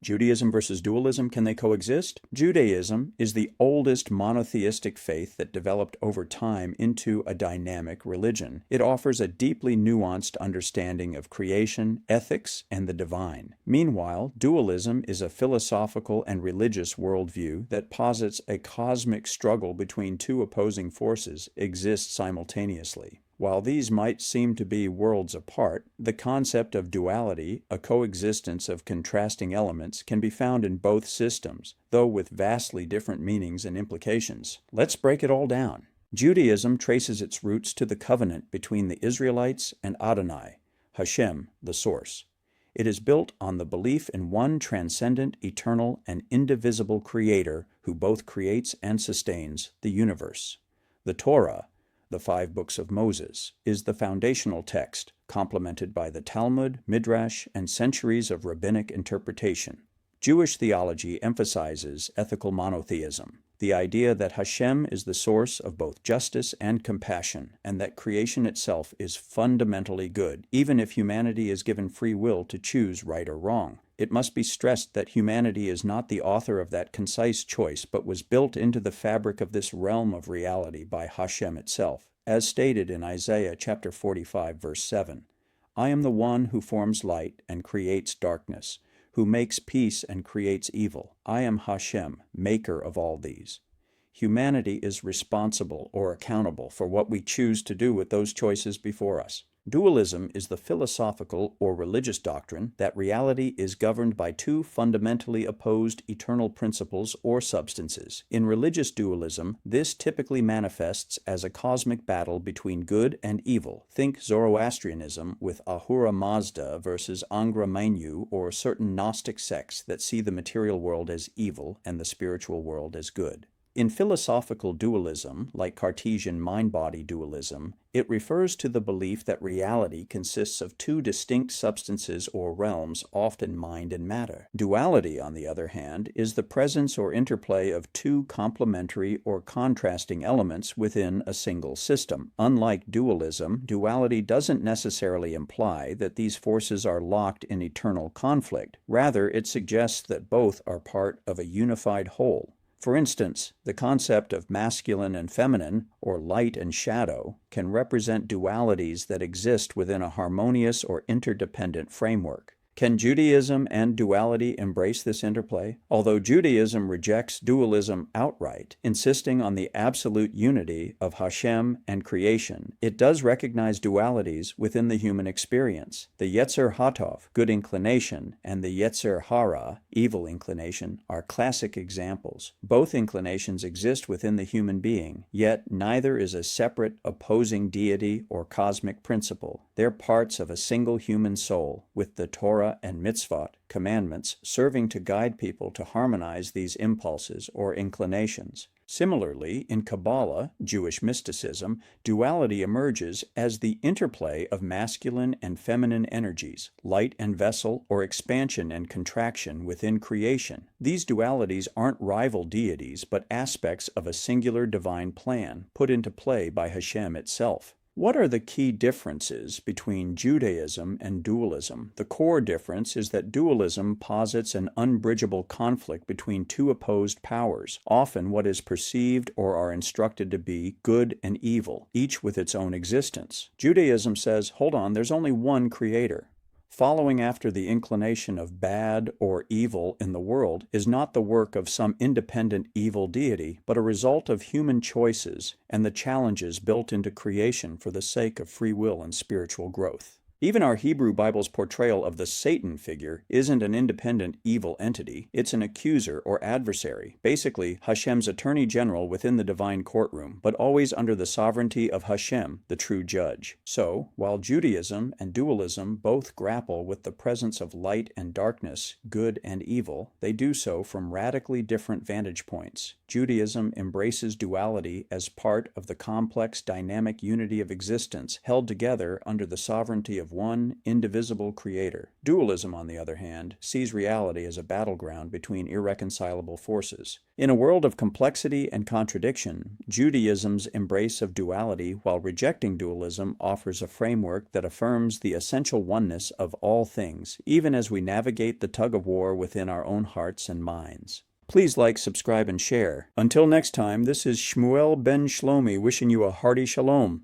Judaism versus dualism, can they coexist? Judaism is the oldest monotheistic faith that developed over time into a dynamic religion. It offers a deeply nuanced understanding of creation, ethics, and the divine. Meanwhile, dualism is a philosophical and religious worldview that posits a cosmic struggle between two opposing forces exists simultaneously. While these might seem to be worlds apart, the concept of duality, a coexistence of contrasting elements, can be found in both systems, though with vastly different meanings and implications. Let's break it all down. Judaism traces its roots to the covenant between the Israelites and Adonai, HaShem, the source. It is built on the belief in one transcendent, eternal, and indivisible creator who both creates and sustains the universe. The Torah, the 5 books of Moses, is the foundational text, complemented by the Talmud, Midrash, and centuries of rabbinic interpretation. Jewish theology emphasizes ethical monotheism, the idea that HaShem is the source of both justice and compassion, and that creation itself is fundamentally good, even if humanity is given free will to choose right or wrong. It must be stressed that humanity is not the author of that concise choice, but was built into the fabric of this realm of reality by HaShem itself. As stated in Isaiah chapter 45, verse 7, "I am the one who forms light and creates darkness, who makes peace and creates evil. I am HaShem, maker of all these." Humanity is responsible or accountable for what we choose to do with those choices before us. Dualism is the philosophical or religious doctrine that reality is governed by two fundamentally opposed eternal principles or substances. In religious dualism, this typically manifests as a cosmic battle between good and evil. Think Zoroastrianism with Ahura Mazda versus Angra Mainyu, or certain Gnostic sects that see the material world as evil and the spiritual world as good. In philosophical dualism, like Cartesian mind-body dualism, it refers to the belief that reality consists of two distinct substances or realms, often mind and matter. Duality, on the other hand, is the presence or interplay of two complementary or contrasting elements within a single system. Unlike dualism, duality doesn't necessarily imply that these forces are locked in eternal conflict. Rather, it suggests that both are part of a unified whole. For instance, the concept of masculine and feminine, or light and shadow, can represent dualities that exist within a harmonious or interdependent framework. Can Judaism and duality embrace this interplay? Although Judaism rejects dualism outright, insisting on the absolute unity of HaShem and creation, it does recognize dualities within the human experience. The Yetzer Hatov, good inclination, and the Yetzer Hara, evil inclination, are classic examples. Both inclinations exist within the human being, yet neither is a separate, opposing deity or cosmic principle. They're parts of a single human soul, with the Torah and mitzvot, commandments, serving to guide people to harmonize these impulses or inclinations. Similarly, in Kabbalah, Jewish mysticism, duality emerges as the interplay of masculine and feminine energies, light and vessel, or expansion and contraction within creation. These dualities aren't rival deities, but aspects of a singular divine plan put into play by HaShem itself. What are the key differences between Judaism and dualism? The core difference is that dualism posits an unbridgeable conflict between two opposed powers, often what is perceived or are instructed to be good and evil, each with its own existence. Judaism says, hold on, there's only one creator. Following after the inclination of bad or evil in the world is not the work of some independent evil deity, but a result of human choices and the challenges built into creation for the sake of free will and spiritual growth. Even our Hebrew Bible's portrayal of the Satan figure isn't an independent evil entity, it's an accuser or adversary, basically HaShem's attorney general within the divine courtroom, but always under the sovereignty of HaShem, the true judge. So, while Judaism and dualism both grapple with the presence of light and darkness, good and evil, they do so from radically different vantage points. Judaism embraces duality as part of the complex dynamic unity of existence held together under the sovereignty of of one indivisible creator. Dualism, on the other hand, sees reality as a battleground between irreconcilable forces. In a world of complexity and contradiction, Judaism's embrace of duality while rejecting dualism offers a framework that affirms the essential oneness of all things, even as we navigate the tug-of-war within our own hearts and minds. Please like, subscribe, and share. Until next time, this is Shmuel ben Shlomi wishing you a hearty shalom.